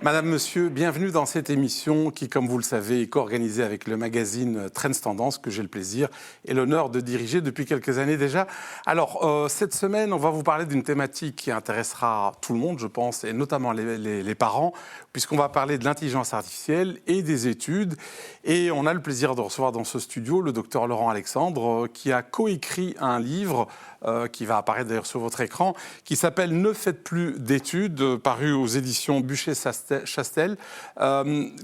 Madame, Monsieur, bienvenue dans cette émission qui, comme vous le savez, est co-organisée avec le magazine Trends Tendance que j'ai le plaisir et l'honneur de diriger depuis quelques années déjà. Alors, cette semaine, on va vous parler d'une thématique qui intéressera tout le monde, je pense, et notamment les parents, puisqu'on va parler de l'intelligence artificielle et des études. Et on a le plaisir de recevoir dans ce studio le docteur Laurent Alexandre, qui a coécrit un livre qui va apparaître d'ailleurs sur votre écran, qui s'appelle « Ne faites plus d'études », paru aux éditions Buchet-Chastel,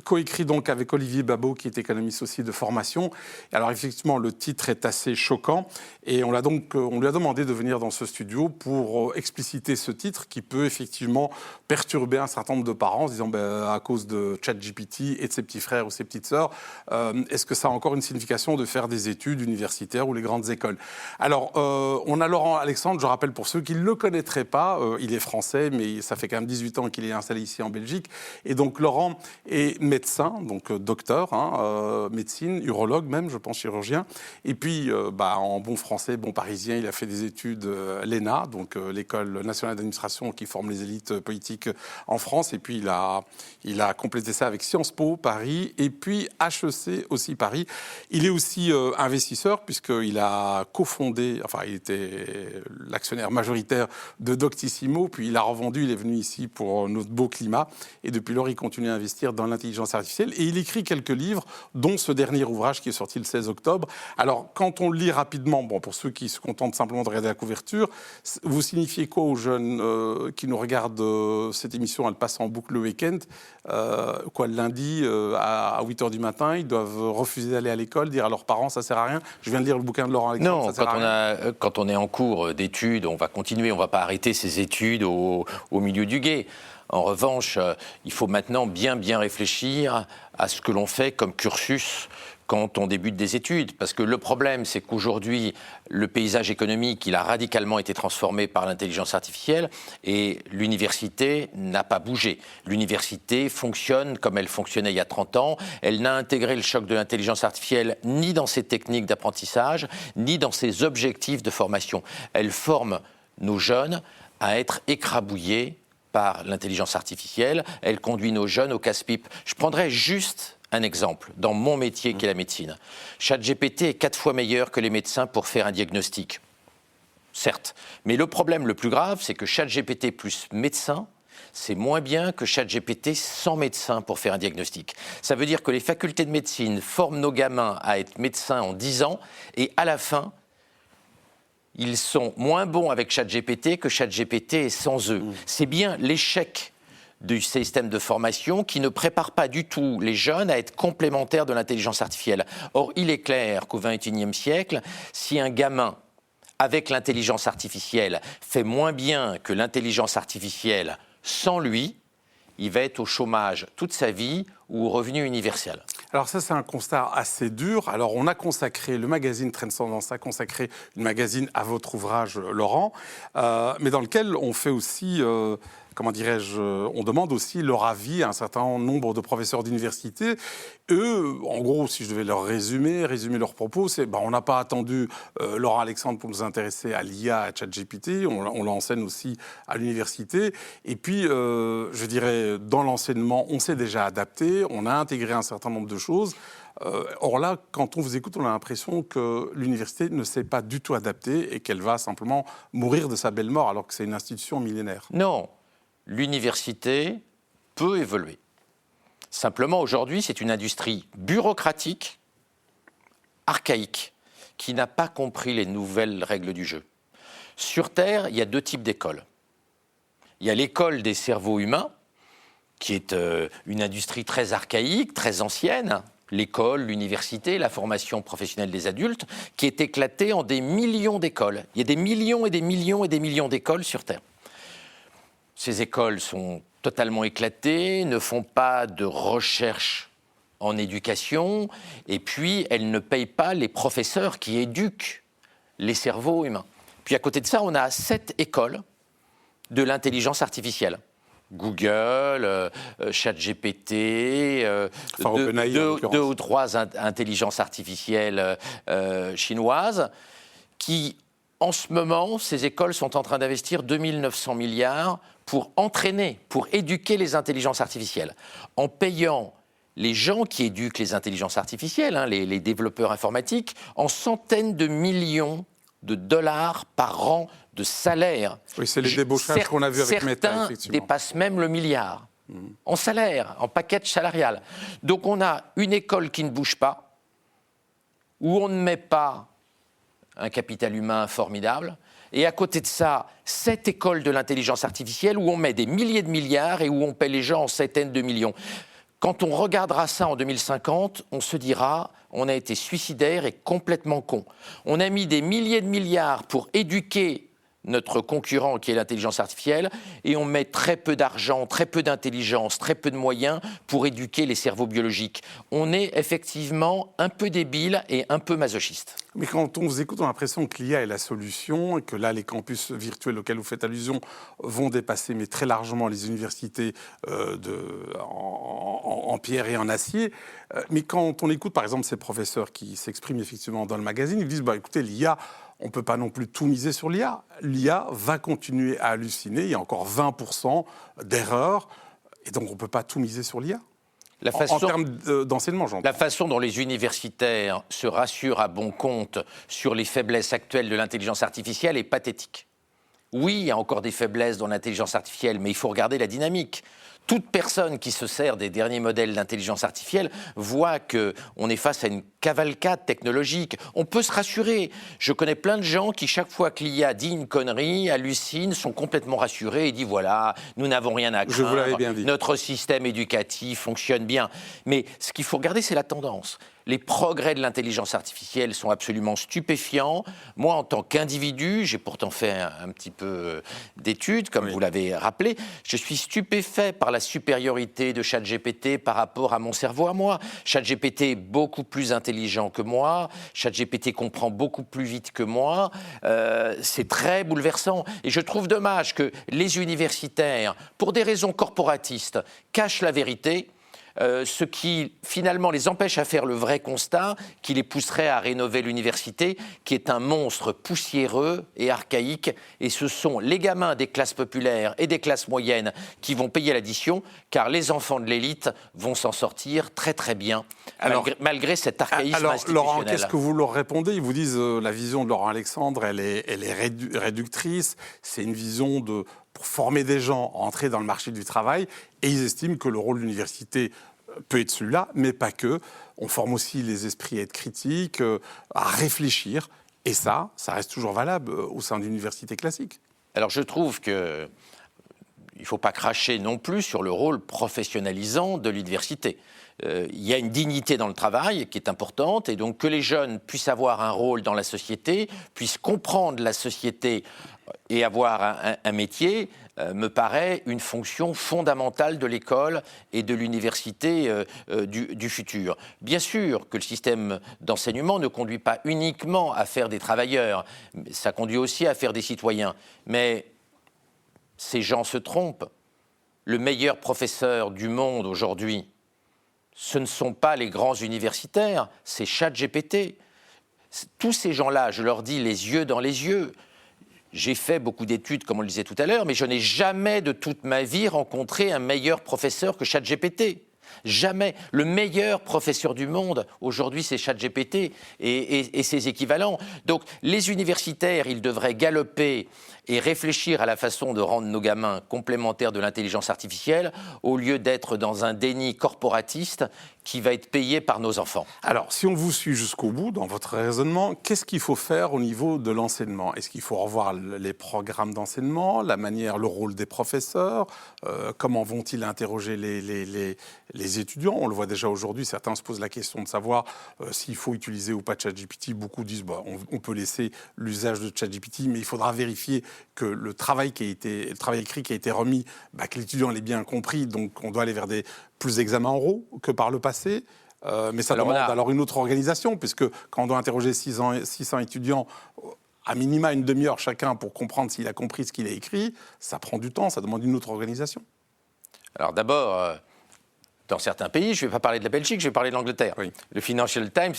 coécrit donc avec Olivier Babot, qui est économiste aussi de formation. Et alors effectivement, le titre est assez choquant, et on lui a demandé de venir dans ce studio pour expliciter ce titre qui peut effectivement perturber un certain nombre de parents en se disant à cause de ChatGPT et de ses petits frères ou ses petites sœurs, est-ce que ça a encore une signification de faire des études universitaires ou les grandes écoles? Alors, on a Laurent Alexandre, je rappelle pour ceux qui ne le connaîtraient pas, il est français, mais ça fait quand même 18 ans qu'il est installé ici en Belgique. Et donc Laurent est médecin, donc docteur, médecine, urologue même, je pense chirurgien. Et puis, en bon français, bon parisien, il a fait des études l'ENA, donc l'École nationale d'administration qui forme les élites politiques en France. Et puis, il a complété ça avec Sciences Po Paris et puis HEC aussi Paris. Il est aussi investisseur puisqu'il a cofondé, il était l'actionnaire majoritaire de Doctissimo, puis il a revendu, il est venu ici pour notre beau climat, et depuis lors, il continue à investir dans l'intelligence artificielle, et il écrit quelques livres, dont ce dernier ouvrage qui est sorti le 16 octobre. Alors, quand on le lit rapidement, pour ceux qui se contentent simplement de regarder la couverture, vous signifiez quoi aux jeunes qui nous regardent cette émission, elle passe en boucle le week-end, le lundi à 8h du matin, ils doivent refuser d'aller à l'école, dire à leurs parents, ça sert à rien. Je viens de lire le bouquin de Laurent Alexandre, non, ça sert à rien. Quand on est en cours d'études, on va continuer, on ne va pas arrêter ces études au milieu du gué. En revanche, il faut maintenant bien réfléchir à ce que l'on fait comme cursus quand on débute des études. Parce que le problème, c'est qu'aujourd'hui, le paysage économique, il a radicalement été transformé par l'intelligence artificielle et l'université n'a pas bougé. L'université fonctionne comme elle fonctionnait il y a 30 ans. Elle n'a intégré le choc de l'intelligence artificielle ni dans ses techniques d'apprentissage, ni dans ses objectifs de formation. Elle forme nos jeunes à être écrabouillés par l'intelligence artificielle. Elle conduit nos jeunes au casse-pipe. Je prendrais juste un exemple, dans mon métier qui est la médecine. ChatGPT est 4 fois meilleur que les médecins pour faire un diagnostic. Certes. Mais le problème le plus grave, c'est que ChatGPT plus médecin, c'est moins bien que ChatGPT sans médecin pour faire un diagnostic. Ça veut dire que les facultés de médecine forment nos gamins à être médecins en 10 ans, et à la fin, ils sont moins bons avec ChatGPT que ChatGPT est sans eux. C'est bien l'échec du système de formation qui ne prépare pas du tout les jeunes à être complémentaires de l'intelligence artificielle. Or, il est clair qu'au XXIe siècle, si un gamin avec l'intelligence artificielle fait moins bien que l'intelligence artificielle sans lui, il va être au chômage toute sa vie ou au revenu universel. Alors ça, c'est un constat assez dur. Alors on a consacré, le magazine Trends Tendance a consacré une magazine à votre ouvrage, Laurent, mais dans lequel on fait aussi... on demande aussi leur avis à un certain nombre de professeurs d'université. Eux, en gros, si je devais leur résumer leurs propos, c'est on n'a pas attendu Laurent Alexandre pour nous intéresser à l'IA, à ChatGPT, on l'enseigne aussi à l'université. Et puis, je dirais, dans l'enseignement, on s'est déjà adapté, on a intégré un certain nombre de choses. Or là, quand on vous écoute, on a l'impression que l'université ne s'est pas du tout adaptée et qu'elle va simplement mourir de sa belle mort, alors que c'est une institution millénaire. Non. L'université peut évoluer. Simplement, aujourd'hui, c'est une industrie bureaucratique, archaïque, qui n'a pas compris les nouvelles règles du jeu. Sur Terre, il y a 2 types d'écoles. Il y a l'école des cerveaux humains, qui est une industrie très archaïque, très ancienne, l'école, l'université, la formation professionnelle des adultes, qui est éclatée en des millions d'écoles. Il y a des millions et des millions et des millions d'écoles sur Terre. Ces écoles sont totalement éclatées, ne font pas de recherche en éducation, et puis elles ne payent pas les professeurs qui éduquent les cerveaux humains. Puis à côté de ça, on a 7 écoles de l'intelligence artificielle. Google, ChatGPT, 2 ou 3 intelligences artificielles chinoises, qui En ce moment, ces écoles sont en train d'investir 2 900 milliards pour entraîner, pour éduquer les intelligences artificielles, en payant les gens qui éduquent les intelligences artificielles, les développeurs informatiques, en centaines de millions de dollars par an de salaire. Oui, c'est les débauchages qu'on a vus avec Meta, effectivement. Certains dépassent même le milliard en salaire, en package salarial. Donc on a une école qui ne bouge pas, où on ne met pas un capital humain formidable, et à côté de ça, cette école de l'intelligence artificielle où on met des milliers de milliards et où on paie les gens en centaines de millions. Quand on regardera ça en 2050, on se dira, on a été suicidaire et complètement con. On a mis des milliers de milliards pour éduquer notre concurrent qui est l'intelligence artificielle, et on met très peu d'argent, très peu d'intelligence, très peu de moyens pour éduquer les cerveaux biologiques. On est effectivement un peu débile et un peu masochiste. Mais quand on vous écoute, on a l'impression que l'IA est la solution et que là, les campus virtuels auxquels vous faites allusion vont dépasser, mais très largement, les universités en pierre et en acier. Mais quand on écoute, par exemple, ces professeurs qui s'expriment effectivement dans le magazine, ils disent, écoutez, l'IA, on ne peut pas non plus tout miser sur l'IA. L'IA va continuer à halluciner. Il y a encore 20% d'erreurs. Et donc, on ne peut pas tout miser sur l'IA. En termes d'enseignement, j'entends. La façon dont les universitaires se rassurent à bon compte sur les faiblesses actuelles de l'intelligence artificielle est pathétique. Oui, il y a encore des faiblesses dans l'intelligence artificielle, mais il faut regarder la dynamique. Toute personne qui se sert des derniers modèles d'intelligence artificielle voit qu'on est face à une cavalcade technologique. On peut se rassurer. Je connais plein de gens qui, chaque fois que l'IA dit une connerie, hallucinent, sont complètement rassurés et disent voilà, nous n'avons rien à craindre. Je vous l'avais bien dit. Notre système éducatif fonctionne bien. Mais ce qu'il faut regarder, c'est la tendance. Les progrès de l'intelligence artificielle sont absolument stupéfiants. Moi, en tant qu'individu, j'ai pourtant fait un petit peu d'études, comme vous l'avez rappelé, je suis stupéfait par la supériorité de ChatGPT par rapport à mon cerveau à moi. ChatGPT est beaucoup plus intelligent que moi, ChatGPT comprend beaucoup plus vite que moi, c'est très bouleversant. Et je trouve dommage que les universitaires, pour des raisons corporatistes, cachent la vérité, ce qui finalement les empêche à faire le vrai constat, qui les pousserait à rénover l'université, qui est un monstre poussiéreux et archaïque, et ce sont les gamins des classes populaires et des classes moyennes qui vont payer l'addition, car les enfants de l'élite vont s'en sortir très très bien, malgré cet archaïsme institutionnel. Laurent, qu'est-ce que vous leur répondez? Ils vous disent la vision de Laurent Alexandre, elle est réductrice, c'est une vision pour former des gens à entrer dans le marché du travail, et ils estiment que le rôle de l'université peut être celui-là, mais pas que. On forme aussi les esprits à être critiques, à réfléchir, et ça reste toujours valable au sein d'une université classique. Alors je trouve que il ne faut pas cracher non plus sur le rôle professionnalisant de l'université. Il y a une dignité dans le travail qui est importante, et donc que les jeunes puissent avoir un rôle dans la société, puissent comprendre la société et avoir un métier, me paraît une fonction fondamentale de l'école et de l'université du futur. Bien sûr que le système d'enseignement ne conduit pas uniquement à faire des travailleurs, ça conduit aussi à faire des citoyens. Mais ces gens se trompent. Le meilleur professeur du monde aujourd'hui, ce ne sont pas les grands universitaires, c'est ChatGPT. Tous ces gens-là, je leur dis les yeux dans les yeux. J'ai fait beaucoup d'études, comme on le disait tout à l'heure, mais je n'ai jamais de toute ma vie rencontré un meilleur professeur que ChatGPT. Jamais. Le meilleur professeur du monde, aujourd'hui, c'est ChatGPT et ses équivalents. Donc, les universitaires, ils devraient galoper et réfléchir à la façon de rendre nos gamins complémentaires de l'intelligence artificielle, au lieu d'être dans un déni corporatiste qui va être payé par nos enfants. Alors, si on vous suit jusqu'au bout dans votre raisonnement, qu'est-ce qu'il faut faire au niveau de l'enseignement? Est-ce qu'il faut revoir les programmes d'enseignement, la manière, le rôle des professeurs? Comment vont-ils interroger les étudiants? On le voit déjà aujourd'hui, certains se posent la question de savoir s'il faut utiliser ou pas ChatGPT. Beaucoup disent on peut laisser l'usage de ChatGPT, mais il faudra vérifier que le travail écrit qui a été remis, que l'étudiant l'ait bien compris, donc on doit aller vers des plus examens oraux que par le passé. Mais ça demande alors une autre organisation, puisque quand on doit interroger 600 étudiants, à minima une demi-heure chacun pour comprendre s'il a compris ce qu'il a écrit, ça prend du temps, ça demande une autre organisation. Alors d'abord, dans certains pays, je ne vais pas parler de la Belgique, je vais parler de l'Angleterre. Oui. Le Financial Times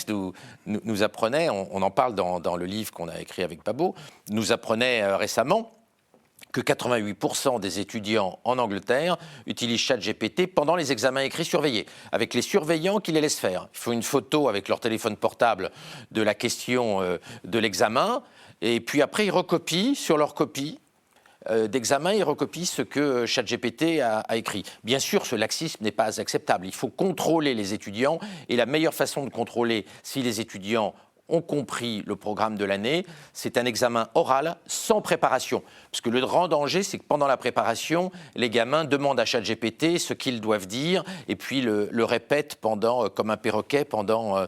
nous apprenait, on en parle dans le livre qu'on a écrit avec Pabo, nous apprenait récemment que 88% des étudiants en Angleterre utilisent ChatGPT pendant les examens écrits surveillés, avec les surveillants qui les laissent faire. Il faut une photo avec leur téléphone portable de la question de l'examen, et puis après ils recopient sur leur copie d'examen, ils recopient ce que ChatGPT a écrit. Bien sûr, ce laxisme n'est pas acceptable. Il faut contrôler les étudiants, et la meilleure façon de contrôler si les étudiants ont compris le programme de l'année, c'est un examen oral sans préparation. Parce que le grand danger, c'est que pendant la préparation, les gamins demandent à ChatGPT ce qu'ils doivent dire et puis le répètent comme un perroquet pendant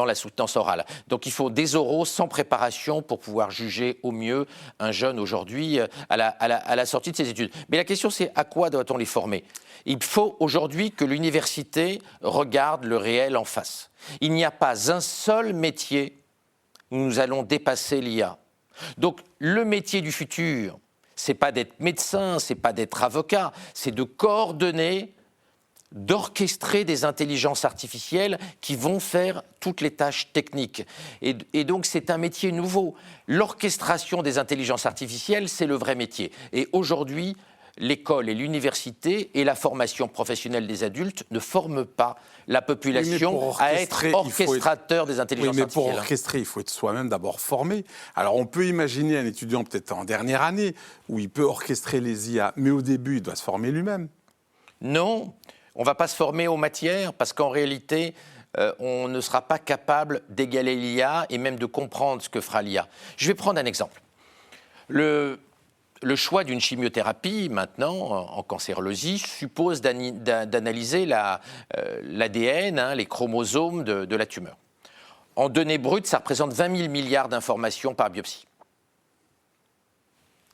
la soutenance orale. Donc il faut des oraux sans préparation pour pouvoir juger au mieux un jeune aujourd'hui à la sortie de ses études. Mais la question, c'est à quoi doit-on les former ? Il faut aujourd'hui que l'université regarde le réel en face. Il n'y a pas un seul métier où nous allons dépasser l'IA. Donc le métier du futur, c'est pas d'être médecin, c'est pas d'être avocat, c'est de coordonner, d'orchestrer des intelligences artificielles qui vont faire toutes les tâches techniques. Et donc c'est un métier nouveau. L'orchestration des intelligences artificielles, c'est le vrai métier. Et aujourd'hui, l'école et l'université et la formation professionnelle des adultes ne forment pas la population à être orchestrateur des intelligences artificielles. Mais pour orchestrer, il faut être soi-même d'abord formé. Alors on peut imaginer un étudiant peut-être en dernière année où il peut orchestrer les IA, mais au début, il doit se former lui-même. Non, on ne va pas se former aux matières parce qu'en réalité, on ne sera pas capable d'égaler l'IA et même de comprendre ce que fera l'IA. Je vais prendre un exemple. Le choix d'une chimiothérapie, maintenant, en cancérologie, suppose d'analyser l'ADN, les chromosomes de la tumeur. En données brutes, ça représente 20 000 milliards d'informations par biopsie.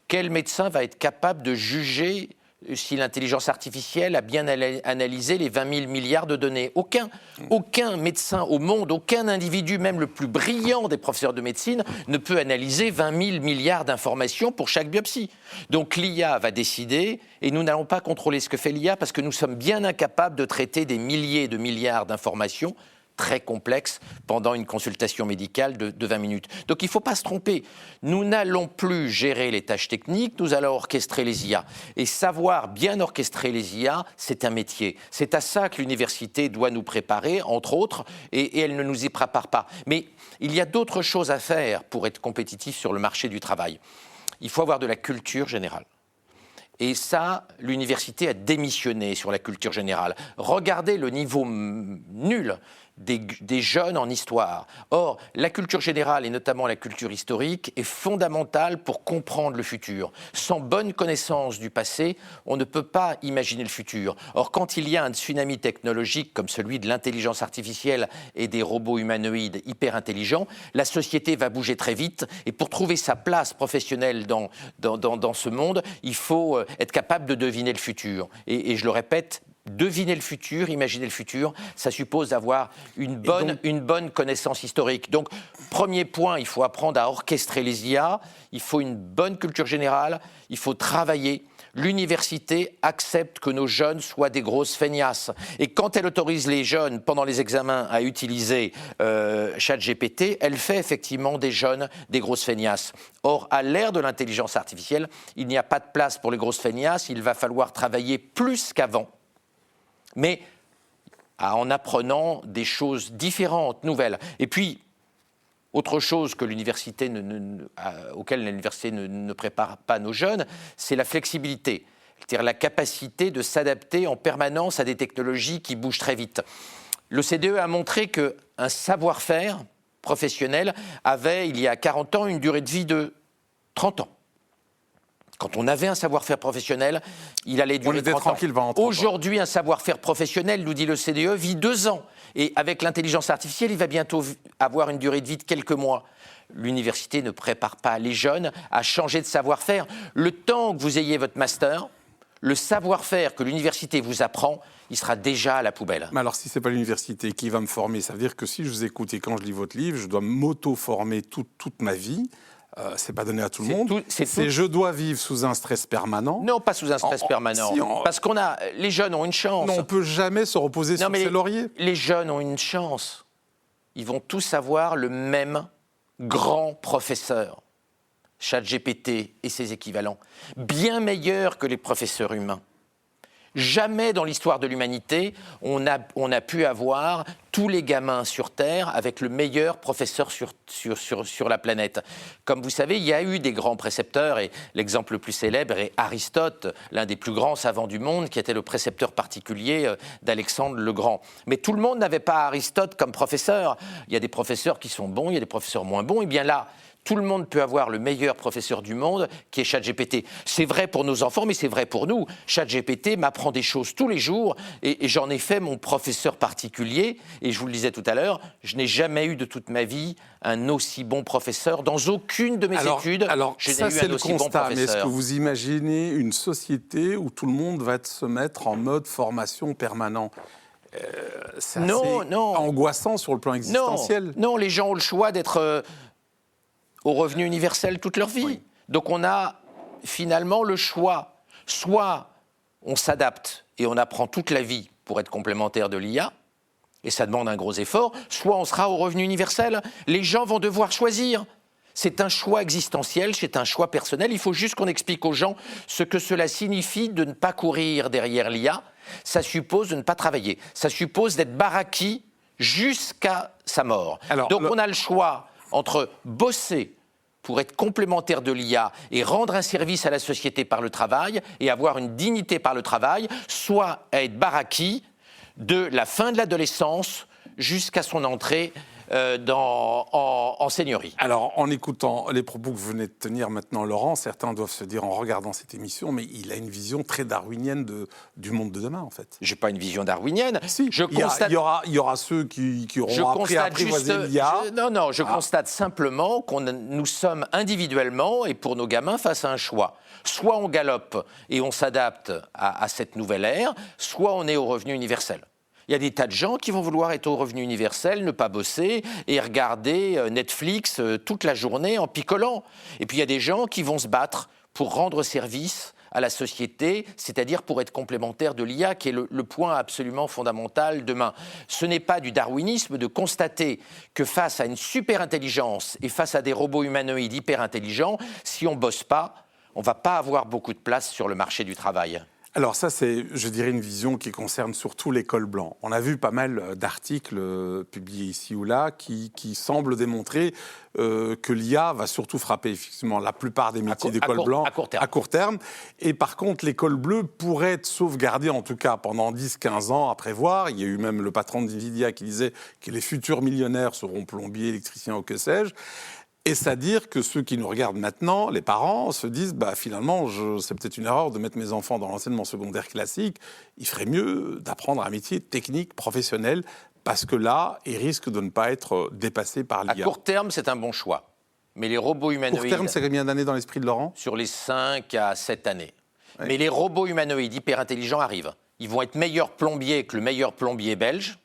Quel médecin va être capable de juger si l'intelligence artificielle a bien analysé les 20 000 milliards de données? Aucun médecin au monde, aucun individu, même le plus brillant des professeurs de médecine, ne peut analyser 20 000 milliards d'informations pour chaque biopsie. Donc l'IA va décider, et nous n'allons pas contrôler ce que fait l'IA parce que nous sommes bien incapables de traiter des milliers de milliards d'informations très complexe pendant une consultation médicale de 20 minutes. Donc il ne faut pas se tromper. Nous n'allons plus gérer les tâches techniques, nous allons orchestrer les IA. Et savoir bien orchestrer les IA, c'est un métier. C'est à ça que l'université doit nous préparer, entre autres, et elle ne nous y prépare pas. Mais il y a d'autres choses à faire pour être compétitif sur le marché du travail. Il faut avoir de la culture générale. Et ça, l'université a démissionné sur la culture générale. Regardez le niveau nul des jeunes en histoire. Or, la culture générale, et notamment la culture historique, est fondamentale pour comprendre le futur. Sans bonne connaissance du passé, on ne peut pas imaginer le futur. Or, quand il y a un tsunami technologique comme celui de l'intelligence artificielle et des robots humanoïdes hyper intelligents, la société va bouger très vite. Et pour trouver sa place professionnelle dans ce monde, il faut être capable de deviner le futur. Et je le répète, deviner le futur, imaginer le futur, ça suppose d'avoir une bonne connaissance historique. Donc, premier point, il faut apprendre à orchestrer les IA, il faut une bonne culture générale, il faut travailler. L'université accepte que nos jeunes soient des grosses feignasses. Et quand elle autorise les jeunes, pendant les examens, à utiliser ChatGPT, elle fait effectivement des jeunes des grosses feignasses. Or, à l'ère de l'intelligence artificielle, il n'y a pas de place pour les grosses feignasses, il va falloir travailler plus qu'avant. Mais en apprenant des choses différentes, nouvelles. Et puis, autre chose que l'université auquel l'université ne prépare pas nos jeunes, c'est la flexibilité, c'est-à-dire la capacité de s'adapter en permanence à des technologies qui bougent très vite. L'OCDE a montré qu'un savoir-faire professionnel avait, il y a 40 ans, une durée de vie de 30 ans. Quand on avait un savoir-faire professionnel, il allait durer 30 ans. Aujourd'hui, un savoir-faire professionnel, nous dit l'OCDE, vit 2 ans. Et avec l'intelligence artificielle, il va bientôt avoir une durée de vie de quelques mois. L'université ne prépare pas les jeunes à changer de savoir-faire. Le temps que vous ayez votre master, le savoir-faire que l'université vous apprend, il sera déjà à la poubelle. Mais alors, si ce n'est pas l'université qui va me former, ça veut dire que si je vous écoute et quand je lis votre livre, je dois m'auto-former toute ma vie. c'est pas donné à tout le C'est monde. tout- c'est C'est tout- je dois vivre sous un stress permanent. Non, pas sous un stress permanent. si, Parce les jeunes ont une chance. Non, on peut jamais se reposer sur ses lauriers. Les jeunes ont une chance. Ils vont tous avoir le même grand professeur, ChatGPT et ses équivalents, bien meilleur que les professeurs humains. Jamais dans l'histoire de l'humanité, on a pu avoir tous les gamins sur Terre avec le meilleur professeur sur la planète. Comme vous savez, il y a eu des grands précepteurs, et l'exemple le plus célèbre est Aristote, l'un des plus grands savants du monde, qui était le précepteur particulier d'Alexandre le Grand. Mais tout le monde n'avait pas Aristote comme professeur. Il y a des professeurs qui sont bons, il y a des professeurs moins bons. Et bien là, tout le monde peut avoir le meilleur professeur du monde, qui est ChatGPT. C'est vrai pour nos enfants, mais c'est vrai pour nous. ChatGPT m'apprend des choses tous les jours, et j'en ai fait mon professeur particulier. Et je vous le disais tout à l'heure, je n'ai jamais eu de toute ma vie un aussi bon professeur. Dans aucune de mes études, je n'ai eu un aussi bon professeur. Mais est-ce que vous imaginez une société où tout le monde va se mettre en mode formation permanent ? C'est assez angoissant sur le plan existentiel. Non, les gens ont le choix d'être au revenu universel toute leur vie. Oui. Donc on a finalement le choix. Soit on s'adapte et on apprend toute la vie pour être complémentaire de l'IA, et ça demande un gros effort, soit on sera au revenu universel. Les gens vont devoir choisir. C'est un choix existentiel, c'est un choix personnel. Il faut juste qu'on explique aux gens ce que cela signifie de ne pas courir derrière l'IA. Ça suppose de ne pas travailler. Ça suppose d'être baraki jusqu'à sa mort. Donc on a le choix entre bosser pour être complémentaire de l'IA et rendre un service à la société par le travail et avoir une dignité par le travail, soit être baraki de la fin de l'adolescence jusqu'à son entrée en seigneurie. Alors, en écoutant les propos que vous venez de tenir maintenant, Laurent, certains doivent se dire en regardant cette émission, mais il a une vision très darwinienne du monde de demain, en fait. Je n'ai pas une vision darwinienne. Si, il y aura ceux qui auront appris à apprivoiser l'IA. Je constate simplement que nous sommes individuellement, et pour nos gamins, face à un choix. Soit on galope et on s'adapte à cette nouvelle ère, soit on est au revenu universel. Il y a des tas de gens qui vont vouloir être au revenu universel, ne pas bosser et regarder Netflix toute la journée en picolant. Et puis il y a des gens qui vont se battre pour rendre service à la société, c'est-à-dire pour être complémentaire de l'IA, qui est le point absolument fondamental demain. Ce n'est pas du darwinisme de constater que face à une super intelligence et face à des robots humanoïdes hyper intelligents, si on ne bosse pas, on ne va pas avoir beaucoup de place sur le marché du travail. Alors ça, c'est, je dirais, une vision qui concerne surtout les cols blancs. On a vu pas mal d'articles publiés ici ou là qui semblent démontrer que l'IA va surtout frapper effectivement la plupart des métiers des cols blancs à court terme. Et par contre, les cols bleus pourraient être sauvegardés, en tout cas pendant 10-15 ans à prévoir. Il y a eu même le patron de Nvidia qui disait que les futurs millionnaires seront plombiers, électriciens ou que sais-je. Et c'est-à-dire que ceux qui nous regardent maintenant, les parents, se disent finalement, c'est peut-être une erreur de mettre mes enfants dans l'enseignement secondaire classique. Il ferait mieux d'apprendre un métier technique, professionnel, parce que là, ils risquent de ne pas être dépassés par l'IA. À court terme, c'est un bon choix. Mais les robots humanoïdes... Court terme, c'est combien d'années dans l'esprit de Laurent ? Sur les 5 à 7 années. Oui. Mais les robots humanoïdes hyper intelligents arrivent. Ils vont être meilleurs plombiers que le meilleur plombier belge.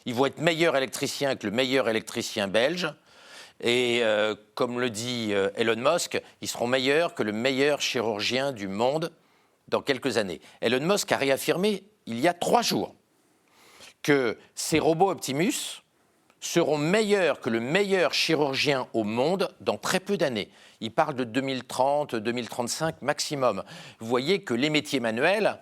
Ils vont être meilleurs électriciens que le meilleur électricien belge. Et comme le dit Elon Musk, ils seront meilleurs que le meilleur chirurgien du monde dans quelques années. Elon Musk a réaffirmé il y a 3 jours que ces robots Optimus seront meilleurs que le meilleur chirurgien au monde dans très peu d'années. Il parle de 2030, 2035 maximum. Vous voyez que les métiers manuels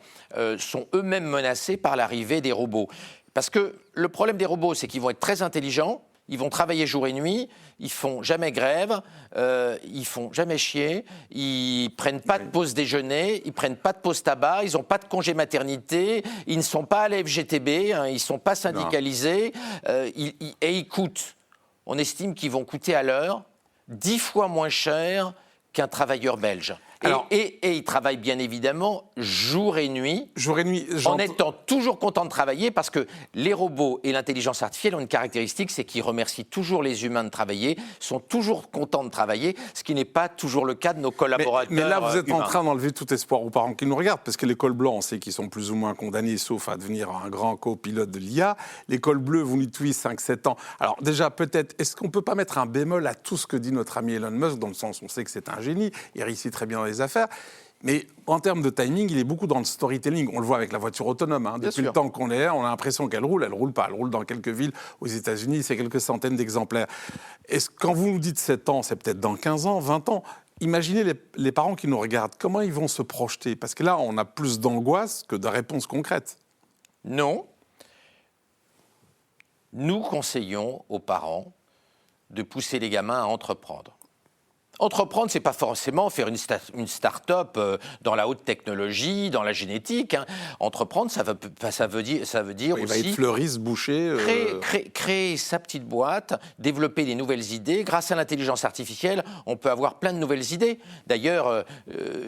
sont eux-mêmes menacés par l'arrivée des robots. Parce que le problème des robots, c'est qu'ils vont être très intelligents, ils vont travailler jour et nuit, ils font jamais grève, ils font jamais chier, ils prennent pas de pause déjeuner, ils prennent pas de pause tabac, ils ont pas de congé maternité, ils ne sont pas à la FGTB, ils sont pas syndicalisés, et ils coûtent. On estime qu'ils vont coûter à l'heure 10 fois moins cher qu'un travailleur belge. Et ils travaillent bien évidemment jour et nuit. Jour et nuit. En étant toujours contents de travailler, parce que les robots et l'intelligence artificielle ont une caractéristique, c'est qu'ils remercient toujours les humains de travailler, sont toujours contents de travailler, ce qui n'est pas toujours le cas de nos collaborateurs. Mais là, vous êtes humains. en train d'enlever tout espoir aux parents qui nous regardent, parce que les cols blancs, on sait qu'ils sont plus ou moins condamnés, sauf à devenir un grand copilote de l'IA. Les cols bleus, vous dites oui, 5-7 ans. Alors déjà, peut-être, est-ce qu'on ne peut pas mettre un bémol à tout ce que dit notre ami Elon Musk, dans le sens où on sait que c'est un génie, il réussit très bien dans les affaires, mais en termes de timing, il est beaucoup dans le storytelling. On le voit avec la voiture autonome. Depuis le temps qu'on est là, on a l'impression qu'elle roule pas. Elle roule dans quelques villes aux États-Unis, c'est quelques centaines d'exemplaires. Est-ce quand vous nous dites 7 ans, c'est peut-être dans 15 ans, 20 ans. Imaginez les parents qui nous regardent. Comment ils vont se projeter? Parce que là, on a plus d'angoisse que de réponses concrètes. Non. Nous conseillons aux parents de pousser les gamins à entreprendre. Entreprendre, ce n'est pas forcément faire une start-up dans la haute technologie, dans la génétique. Entreprendre, ça veut dire aussi... Il va être fleuriste, boucher... Créer sa petite boîte, développer des nouvelles idées. Grâce à l'intelligence artificielle, on peut avoir plein de nouvelles idées. D'ailleurs,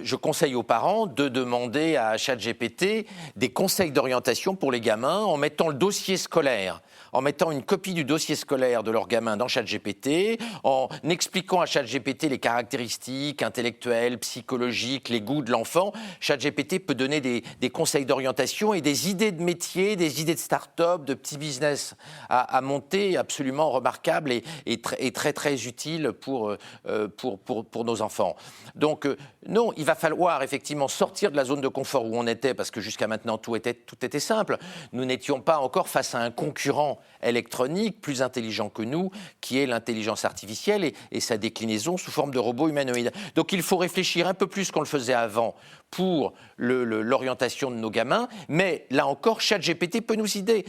je conseille aux parents de demander à ChatGPT des conseils d'orientation pour les gamins en mettant le dossier scolaire, en mettant une copie du dossier scolaire de leur gamin dans ChatGPT, en expliquant à ChatGPT les caractéristiques intellectuelles, psychologiques, les goûts de l'enfant. ChatGPT peut donner des conseils d'orientation et des idées de métier, des idées de start-up, de petits business à monter absolument remarquables et très, très utiles pour nos enfants. Donc, non, il va falloir effectivement sortir de la zone de confort où on était, parce que jusqu'à maintenant, tout était simple. Nous n'étions pas encore face à un concurrent électronique plus intelligent que nous, qui est l'intelligence artificielle et sa déclinaison sous forme de robots humanoïdes. Donc il faut réfléchir un peu plus qu'on le faisait avant pour l'orientation de nos gamins, mais là encore, ChatGPT peut nous aider.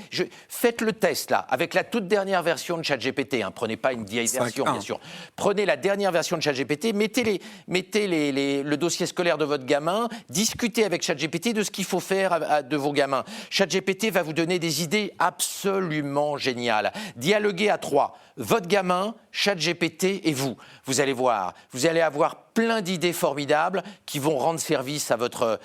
Faites le test là, avec la toute dernière version de ChatGPT, prenez pas une vieille version bien sûr, prenez la dernière version de ChatGPT, mettez le dossier scolaire de votre gamin, discutez avec ChatGPT de ce qu'il faut faire de vos gamins. ChatGPT va vous donner des idées absolument géniales. Dialoguez à 3, votre gamin, ChatGPT et vous. Vous allez voir, vous allez avoir plein d'idées formidables qui vont rendre service à votre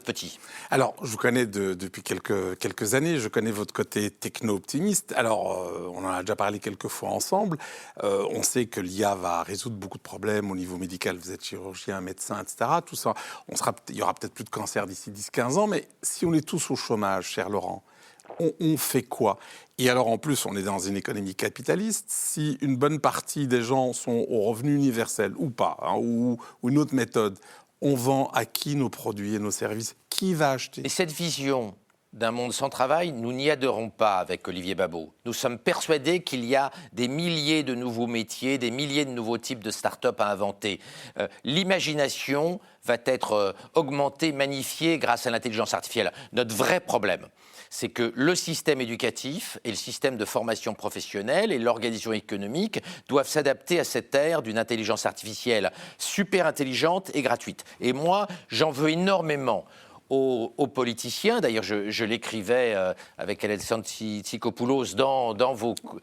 petit. Alors, je vous connais depuis quelques années, je connais votre côté techno-optimiste. Alors, on en a déjà parlé quelques fois ensemble. On sait que l'IA va résoudre beaucoup de problèmes au niveau médical. Vous êtes chirurgien, médecin, etc. Tout ça, il y aura peut-être plus de cancer d'ici 10-15 ans, mais si on est tous au chômage, cher Laurent, on fait quoi? Et alors, en plus, on est dans une économie capitaliste. Si une bonne partie des gens sont au revenu universel ou pas, ou une autre méthode, on vend à qui nos produits et nos services? Qui va acheter? Et cette vision d'un monde sans travail, nous n'y adhérons pas avec Olivier Babot. Nous sommes persuadés qu'il y a des milliers de nouveaux métiers, des milliers de nouveaux types de start-up à inventer. L'imagination va être augmentée, magnifiée grâce à l'intelligence artificielle. Notre vrai problème, c'est que le système éducatif et le système de formation professionnelle et l'organisation économique doivent s'adapter à cette ère d'une intelligence artificielle super intelligente et gratuite. Et moi, j'en veux énormément aux politiciens. D'ailleurs, je l'écrivais avec Alexandre Tsikopoulos dans vos tribunes,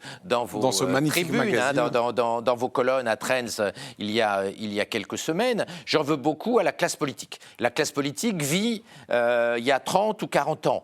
dans vos colonnes à Trends il y a quelques semaines. J'en veux beaucoup à la classe politique. La classe politique vit il y a 30 ou 40 ans.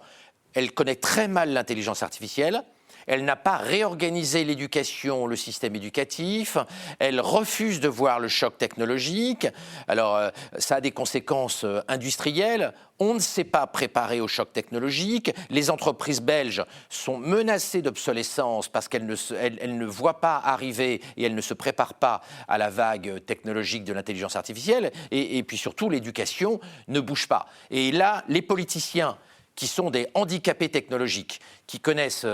Elle connaît très mal l'intelligence artificielle. Elle n'a pas réorganisé l'éducation, le système éducatif. Elle refuse de voir le choc technologique. Alors, ça a des conséquences industrielles. On ne s'est pas préparé au choc technologique. Les entreprises belges sont menacées d'obsolescence parce qu'elles ne voient pas arriver et elles ne se préparent pas à la vague technologique de l'intelligence artificielle. Et puis surtout, l'éducation ne bouge pas. Et là, les politiciens qui sont des handicapés technologiques, qui connaissent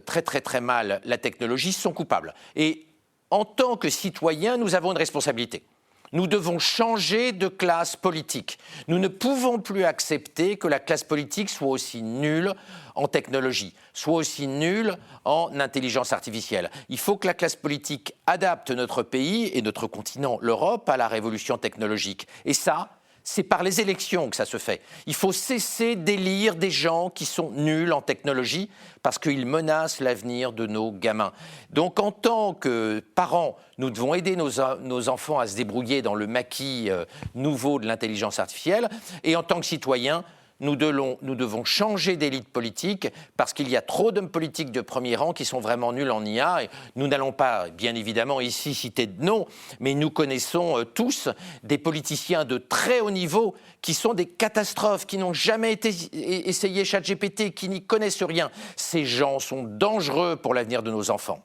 très très très mal la technologie, sont coupables. Et en tant que citoyens, nous avons une responsabilité. Nous devons changer de classe politique. Nous ne pouvons plus accepter que la classe politique soit aussi nulle en technologie, soit aussi nulle en intelligence artificielle. Il faut que la classe politique adapte notre pays et notre continent, l'Europe, à la révolution technologique. Et ça, C'est par les élections que ça se fait. Il faut cesser d'élire des gens qui sont nuls en technologie parce qu'ils menacent l'avenir de nos gamins. Donc en tant que parents, nous devons aider nos enfants à se débrouiller dans le maquis nouveau de l'intelligence artificielle. Et en tant que citoyens, nous devons changer d'élite politique parce qu'il y a trop d'hommes politiques de premier rang qui sont vraiment nuls en IA. Et nous n'allons pas, bien évidemment, ici citer de noms, mais nous connaissons tous des politiciens de très haut niveau qui sont des catastrophes, qui n'ont jamais essayé ChatGPT, qui n'y connaissent rien. Ces gens sont dangereux pour l'avenir de nos enfants.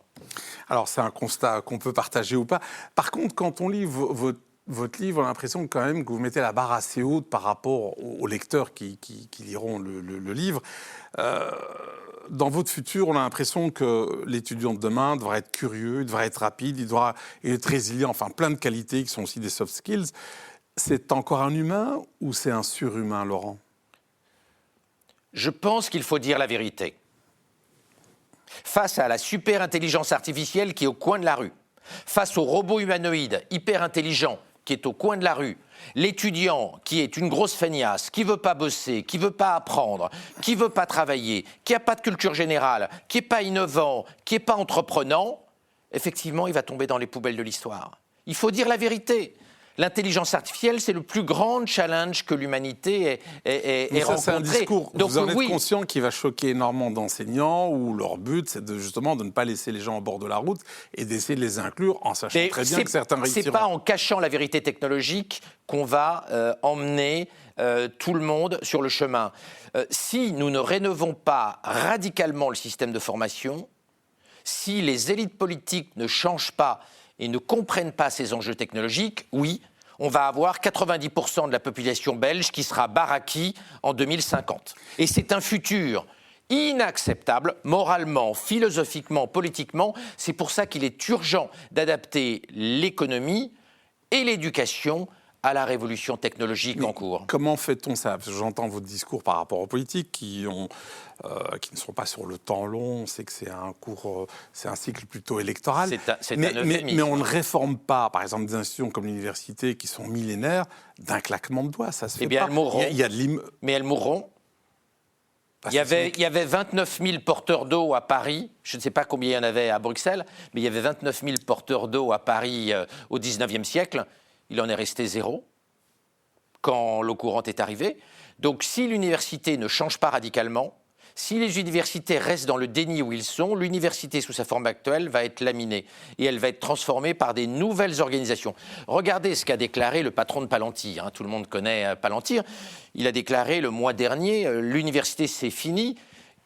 Alors, c'est un constat qu'on peut partager ou pas. Par contre, quand on lit votre livre, on a l'impression quand même que vous mettez la barre assez haute par rapport aux lecteurs qui liront le livre. Dans votre futur, on a l'impression que l'étudiant de demain devra être curieux, il devra être rapide, il devra être résilient, enfin plein de qualités qui sont aussi des soft skills. C'est encore un humain ou c'est un surhumain, Laurent ? Je pense qu'il faut dire la vérité. Face à la super intelligence artificielle qui est au coin de la rue, face au robot humanoïde hyper intelligent qui est au coin de la rue, l'étudiant qui est une grosse feignasse, qui ne veut pas bosser, qui ne veut pas apprendre, qui ne veut pas travailler, qui n'a pas de culture générale, qui n'est pas innovant, qui n'est pas entreprenant, effectivement, il va tomber dans les poubelles de l'histoire. Il faut dire la vérité. L'intelligence artificielle, c'est le plus grand challenge que l'humanité ait rencontré. C'est un discours, donc, vous en êtes conscient, qui va choquer énormément d'enseignants, où leur but, c'est justement de ne pas laisser les gens au bord de la route et d'essayer de les inclure en sachant très bien que certains réussiront. C'est pas en cachant la vérité technologique qu'on va emmener tout le monde sur le chemin. Si nous ne rénovons pas radicalement le système de formation, si les élites politiques ne changent pas et ne comprennent pas ces enjeux technologiques, oui, on va avoir 90% de la population belge qui sera baraquie en 2050. Et c'est un futur inacceptable, moralement, philosophiquement, politiquement. C'est pour ça qu'il est urgent d'adapter l'économie et l'éducation à la révolution technologique en cours. Comment fait-on ça ? Parce que j'entends votre discours par rapport aux politiques qui ne sont pas sur le temps long. On sait que c'est un cycle plutôt électoral. Mais on ne réforme pas, par exemple, des institutions comme l'université qui sont millénaires d'un claquement de doigts. Ça se fait pas. Elles mourront. Mais elles mourront. Il y avait 29 000 porteurs d'eau à Paris. Je ne sais pas combien il y en avait à Bruxelles, mais il y avait 29 000 porteurs d'eau à Paris au 19e siècle. Il en est resté 0 quand l'eau courante est arrivée. Donc si l'université ne change pas radicalement, si les universités restent dans le déni où ils sont, l'université sous sa forme actuelle va être laminée et elle va être transformée par des nouvelles organisations. Regardez ce qu'a déclaré le patron de Palantir. Tout le monde connaît Palantir. Il a déclaré le mois dernier, l'université c'est fini.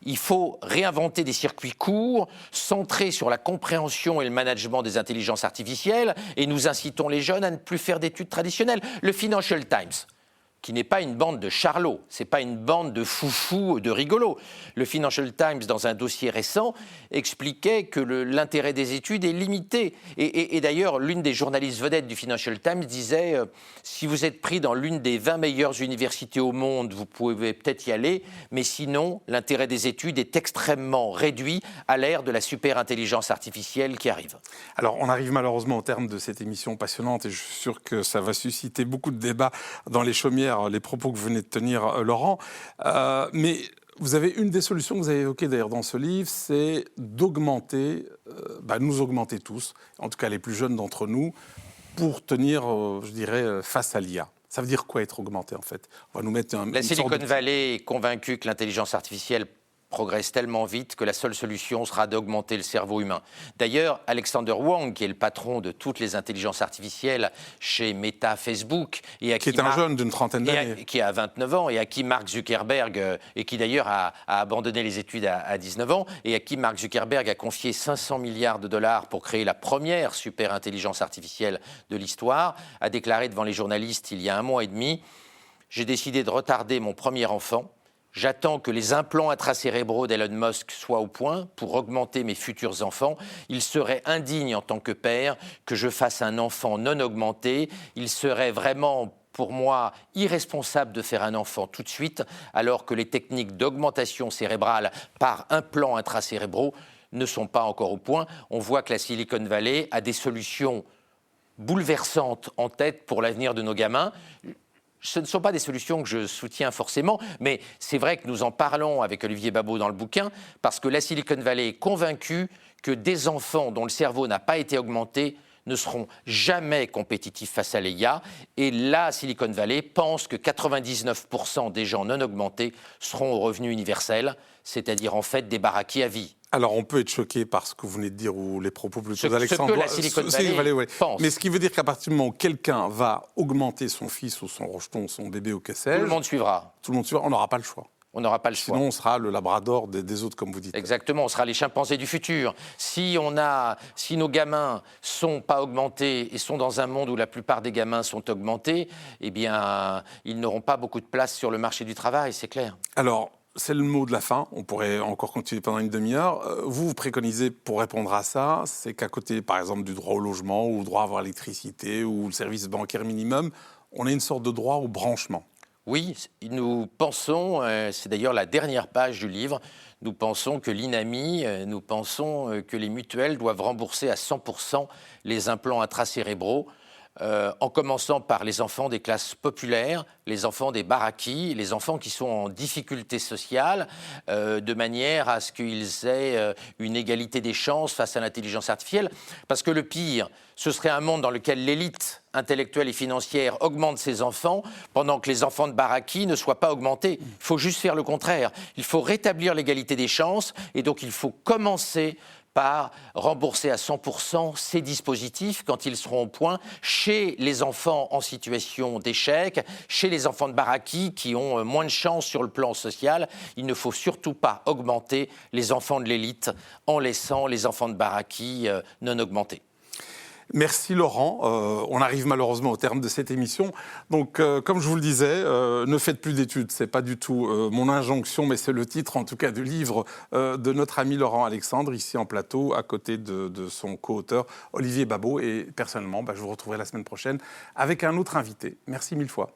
Il faut réinventer des circuits courts, centrés sur la compréhension et le management des intelligences artificielles, et nous incitons les jeunes à ne plus faire d'études traditionnelles. Le Financial Times, qui n'est pas une bande de charlots, c'est pas une bande de foufous, de rigolos. Le Financial Times, dans un dossier récent, expliquait que l'intérêt des études est limité. Et d'ailleurs, l'une des journalistes vedettes du Financial Times disait si vous êtes pris dans l'une des 20 meilleures universités au monde, vous pouvez peut-être y aller, mais sinon, l'intérêt des études est extrêmement réduit à l'ère de la super-intelligence artificielle qui arrive. Alors, on arrive malheureusement au terme de cette émission passionnante et je suis sûr que ça va susciter beaucoup de débats dans les chaumières, les propos que vous venez de tenir, Laurent. Mais vous avez une des solutions que vous avez évoquées d'ailleurs dans ce livre, c'est d'augmenter, nous augmenter tous, en tout cas les plus jeunes d'entre nous, pour tenir, je dirais, face à l'IA. Ça veut dire quoi être augmenté en fait ? On va nous mettre La Silicon Valley est convaincue que l'intelligence artificielle progresse tellement vite que la seule solution sera d'augmenter le cerveau humain. D'ailleurs, Alexander Wang, qui est le patron de toutes les intelligences artificielles chez Meta, Facebook, et qui est un jeune d'une trentaine d'années, qui a 29 ans, et à qui Mark Zuckerberg, et qui d'ailleurs a abandonné les études à 19 ans, et à qui Mark Zuckerberg a confié 500 milliards de dollars pour créer la première super intelligence artificielle de l'histoire, a déclaré devant les journalistes il y a 1 mois et demi « J'ai décidé de retarder mon premier enfant. J'attends que les implants intracérébraux d'Elon Musk soient au point pour augmenter mes futurs enfants. Il serait indigne en tant que père que je fasse un enfant non augmenté. Il serait vraiment, pour moi, irresponsable de faire un enfant tout de suite, alors que les techniques d'augmentation cérébrale par implants intracérébraux ne sont pas encore au point. On voit que la Silicon Valley a des solutions bouleversantes en tête pour l'avenir de nos gamins. ce ne sont pas des solutions que je soutiens forcément, mais c'est vrai que nous en parlons avec Olivier Babot dans le bouquin, parce que la Silicon Valley est convaincue que des enfants dont le cerveau n'a pas été augmenté ne seront jamais compétitifs face à l'IA. Et la Silicon Valley pense que 99% des gens non augmentés seront au revenu universel, c'est-à-dire en fait des baraquis à vie. Alors, on peut être choqué par ce que vous venez de dire ou les propos plutôt d'Alexandre. Ce que la Silicon Valley pense. Mais ce qui veut dire qu'à partir du moment où quelqu'un va augmenter son fils ou son rejeton, son bébé ou que sais-je... Tout le monde suivra. Tout le monde suivra, on n'aura pas le choix. On n'aura pas le choix. Sinon, on sera le labrador des autres, comme vous dites. Exactement, on sera les chimpanzés du futur. Si nos gamins sont pas augmentés et sont dans un monde où la plupart des gamins sont augmentés, eh bien, ils n'auront pas beaucoup de place sur le marché du travail, c'est clair. Alors, c'est le mot de la fin. On pourrait encore continuer pendant une demi-heure. Vous préconisez, pour répondre à ça, c'est qu'à côté, par exemple, du droit au logement ou au droit à avoir l'électricité ou le service bancaire minimum, on ait une sorte de droit au branchement. Oui, nous pensons, c'est d'ailleurs la dernière page du livre, nous pensons que l'INAMI, nous pensons que les mutuelles doivent rembourser à 100% les implants intracérébraux, en commençant par les enfants des classes populaires, les enfants des baraquis, les enfants qui sont en difficulté sociale, de manière à ce qu'ils aient une égalité des chances face à l'intelligence artificielle. Parce que le pire, ce serait un monde dans lequel l'élite intellectuelle et financière augmente ses enfants, pendant que les enfants de baraquis ne soient pas augmentés. Il faut juste faire le contraire. Il faut rétablir l'égalité des chances, et donc il faut commencer par rembourser à 100% ces dispositifs quand ils seront au point chez les enfants en situation d'échec, chez les enfants de baraquis qui ont moins de chance sur le plan social. Il ne faut surtout pas augmenter les enfants de l'élite en laissant les enfants de baraquis non augmentés. Merci Laurent. On arrive malheureusement au terme de cette émission. Donc, comme je vous le disais, ne faites plus d'études. C'est pas du tout mon injonction, mais c'est le titre, en tout cas, du livre de notre ami Laurent Alexandre, ici en plateau, à côté de son co-auteur Olivier Babot. Et personnellement, je vous retrouverai la semaine prochaine avec un autre invité. Merci mille fois.